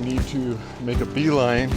need to make a beeline.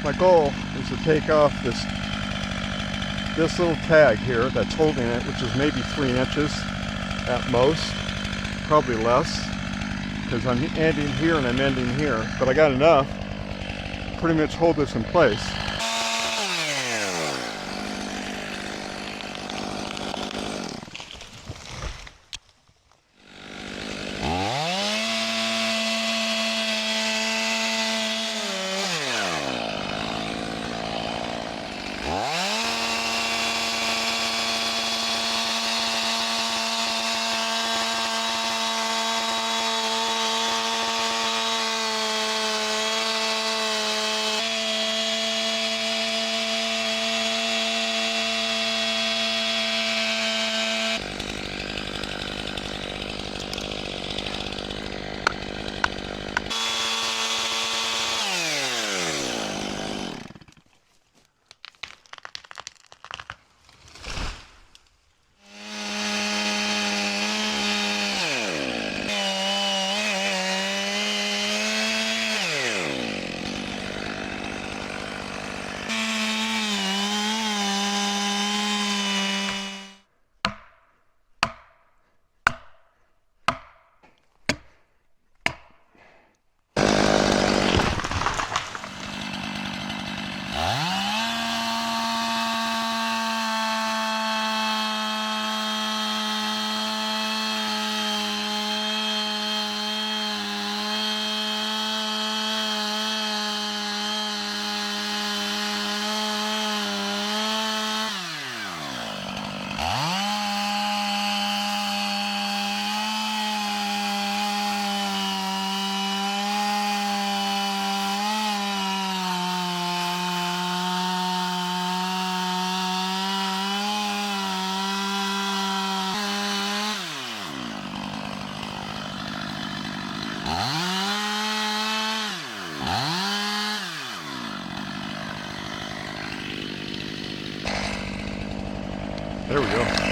My goal is to take off this little tag here that's holding it, which is maybe 3 inches at most, probably less, because I'm ending here and I'm ending here, but I got enough to pretty much hold this in place. There we go.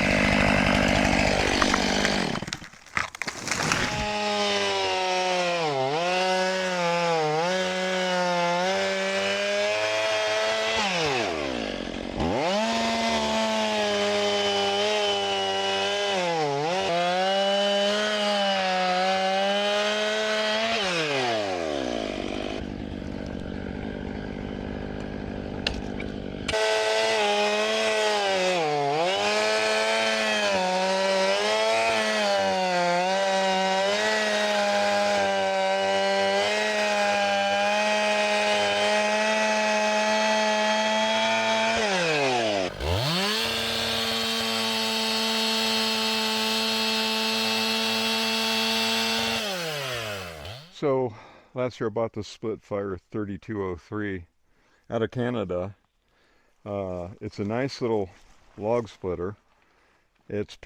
So last year I bought the Split Fire 3203 out of Canada. It's a nice little log splitter. It's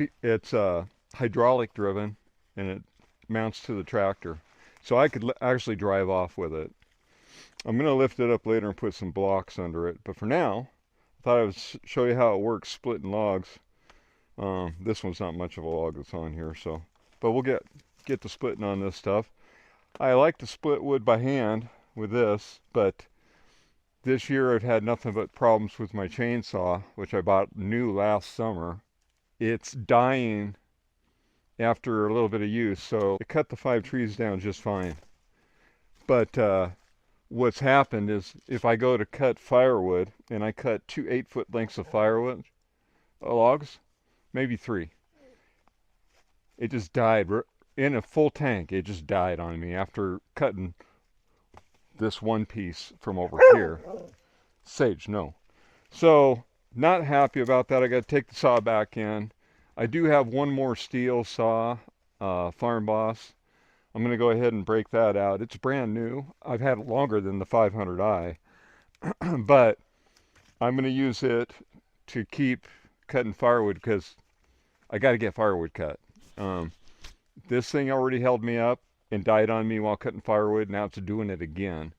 hydraulic driven and it mounts to the tractor. So I could actually drive off with it. I'm going to lift it up later and put some blocks under it. But for now, I thought I would show you how it works splitting logs. This one's not much of a log that's on here, so but we'll get to splitting on this stuff. I like to split wood by hand with this, but this year I've had nothing but problems with my chainsaw, which I bought new last summer. It's dying after a little bit of use, so it cut the 5 trees down just fine. But what's happened is if I go to cut firewood and I cut 2 8-foot lengths of firewood logs, maybe 3, it just died in a full tank. It just died on me after cutting this one piece from over here. Sage, no. So not happy about that. I got to take the saw back in. I do have one more steel saw, Farm Boss. I'm going to go ahead and break that out. It's brand new. I've had it longer than the 500i, but I'm going to use it to keep cutting firewood because I got to get firewood cut. This thing already held me up and died on me while cutting firewood. Now it's doing it again.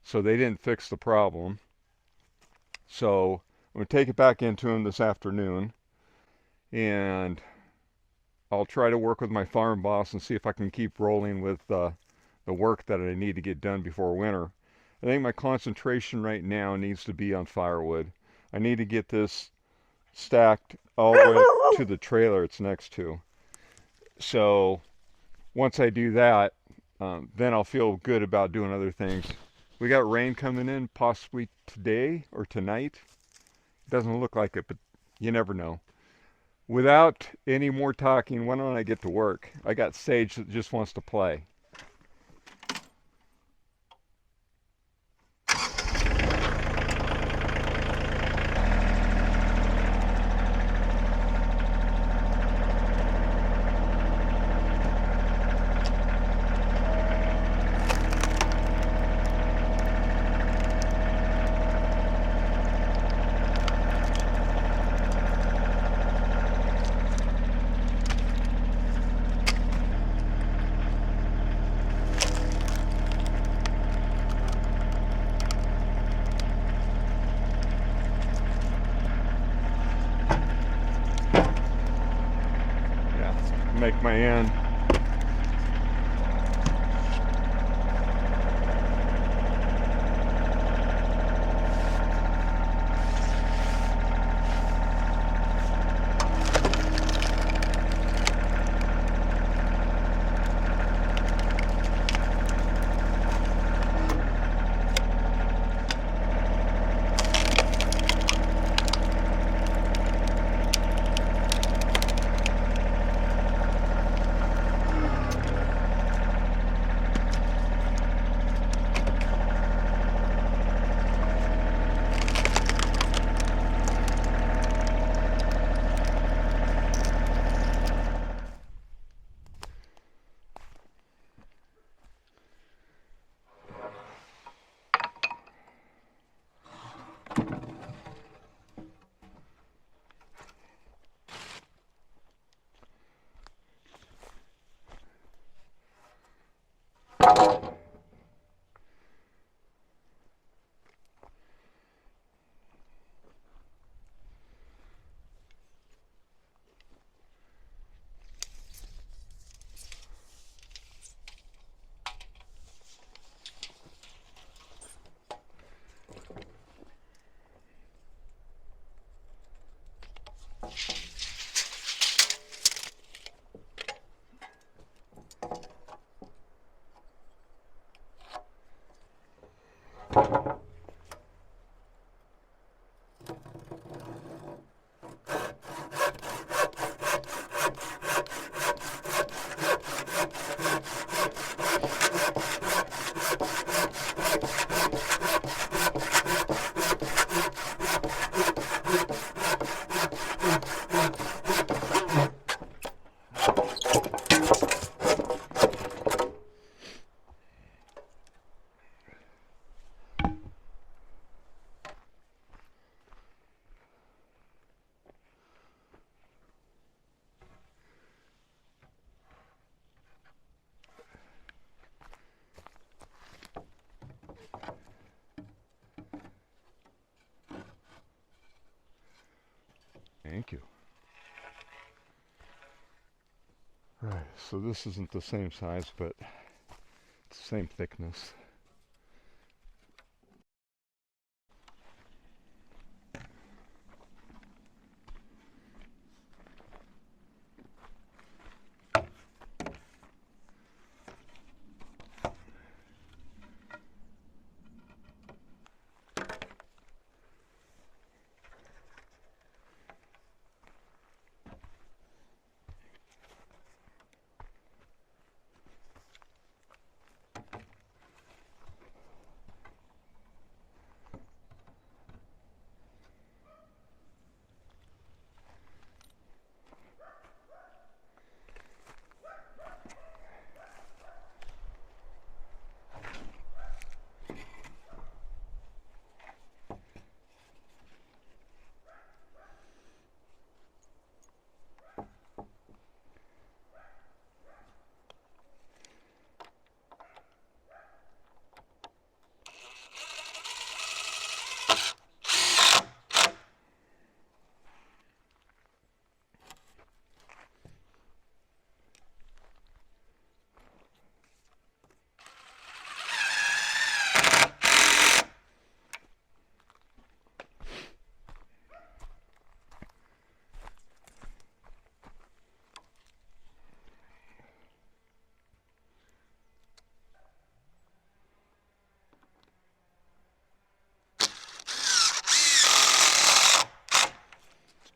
So they didn't fix the problem. So I'm going to take it back into them this afternoon, and I'll try to work with my Farm Boss and see if I can keep rolling with the work that I need to get done before winter. I think my concentration right now needs to be on firewood. I need to get this stacked all the way to the trailer it's next to. So once I do that, then I'll feel good about doing other things. We got rain coming in possibly today or tonight. It doesn't look like it, but you never know. Without any more talking, why don't I get to work? I got Sage that just wants to play. Make my end. Thank you. Right, so this isn't the same size, but it's the same thickness.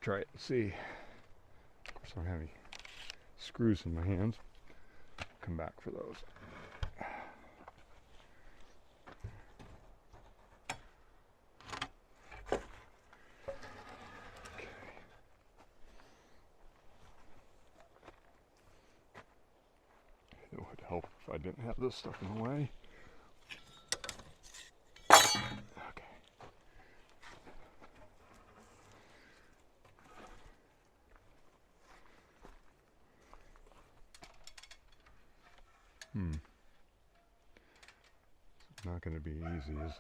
try it and see. Of course, I don't have any screws in my hands. Come back for those. It would help if I didn't have this stuff in the way. Okay. It's not going to be easy, is it?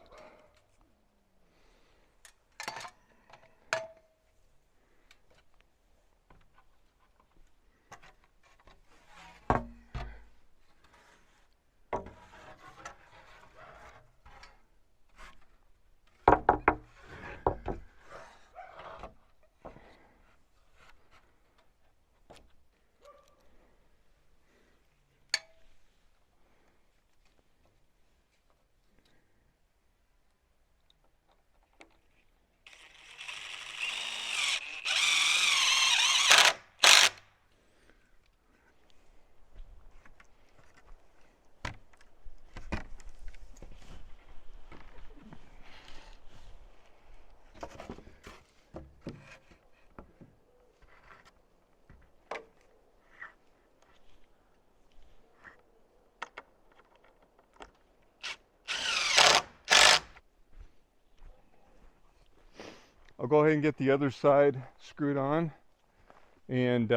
I'll go ahead and get the other side screwed on, and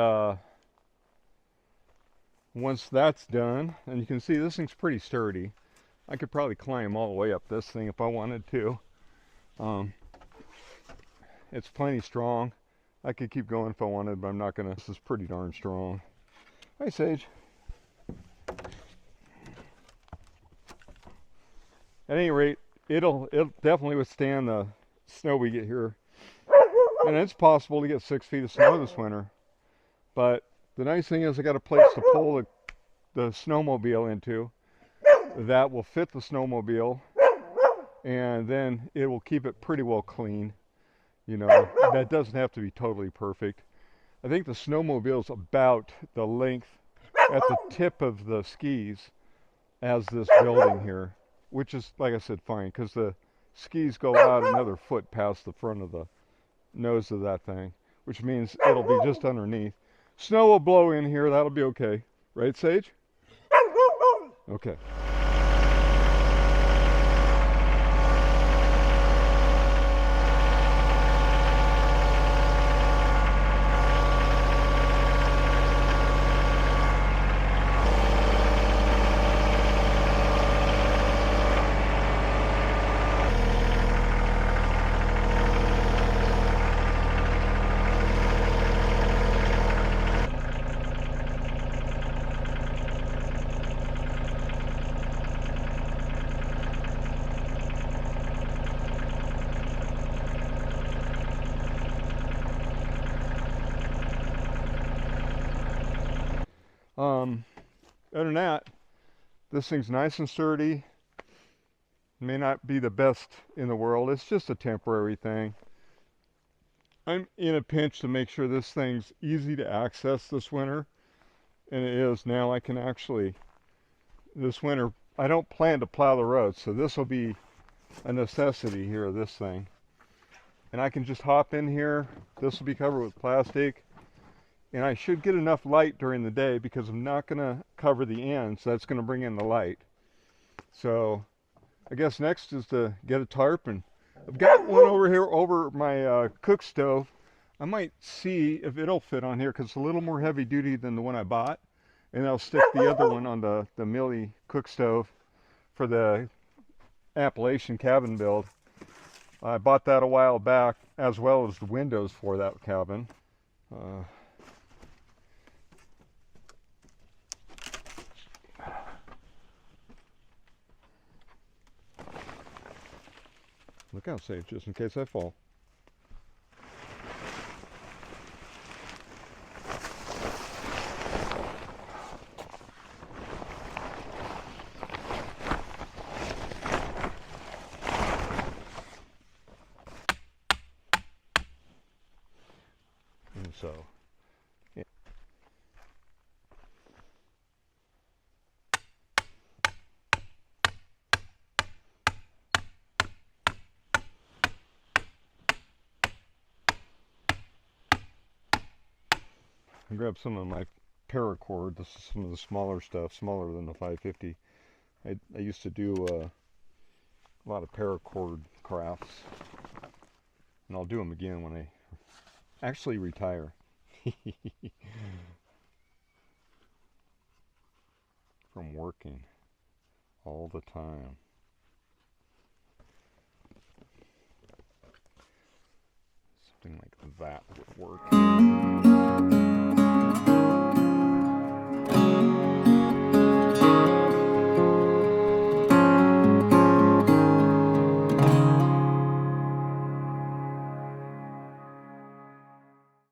once that's done, and you can see this thing's pretty sturdy. I could probably climb all the way up this thing if I wanted to. It's plenty strong. I could keep going if I wanted, but I'm not gonna. This is pretty darn strong. Hi, Sage. At any rate, it'll definitely withstand the snow we get here. And it's possible to get 6 feet of snow this winter. But the nice thing is I got a place to pull the snowmobile into that will fit the snowmobile, and then it will keep it pretty well clean. You know, that doesn't have to be totally perfect. I think the snowmobile is about the length at the tip of the skis as this building here, which is, like I said, fine, because the skis go out another foot past the front of the nose of that thing, which means it'll be just underneath. Snow will blow in here, that'll be okay. Right, Sage? Okay. Other than that, this thing's nice and sturdy. May not be the best in the world. It's just a temporary thing. I'm in a pinch to make sure this thing's easy to access this winter. And it is now. I can actually, this winter, I don't plan to plow the roads. So this will be a necessity here, this thing. And I can just hop in here. This will be covered with plastic. And I should get enough light during the day because I'm not going to cover the ends. So that's going to bring in the light. So I guess next is to get a tarp. And I've got one over here over my cook stove. I might see if it'll fit on here because it's a little more heavy duty than the one I bought. And I'll stick the other one on the Millie cook stove for the Appalachian cabin build. I bought that a while back, as well as the windows for that cabin. Look out, Sage, just in case I fall. So, yeah. I grabbed some of my paracord. This is some of the smaller stuff, smaller than the 550. I used to do a lot of paracord crafts, and I'll do them again when I actually retire. From working all the time. Something like that would work.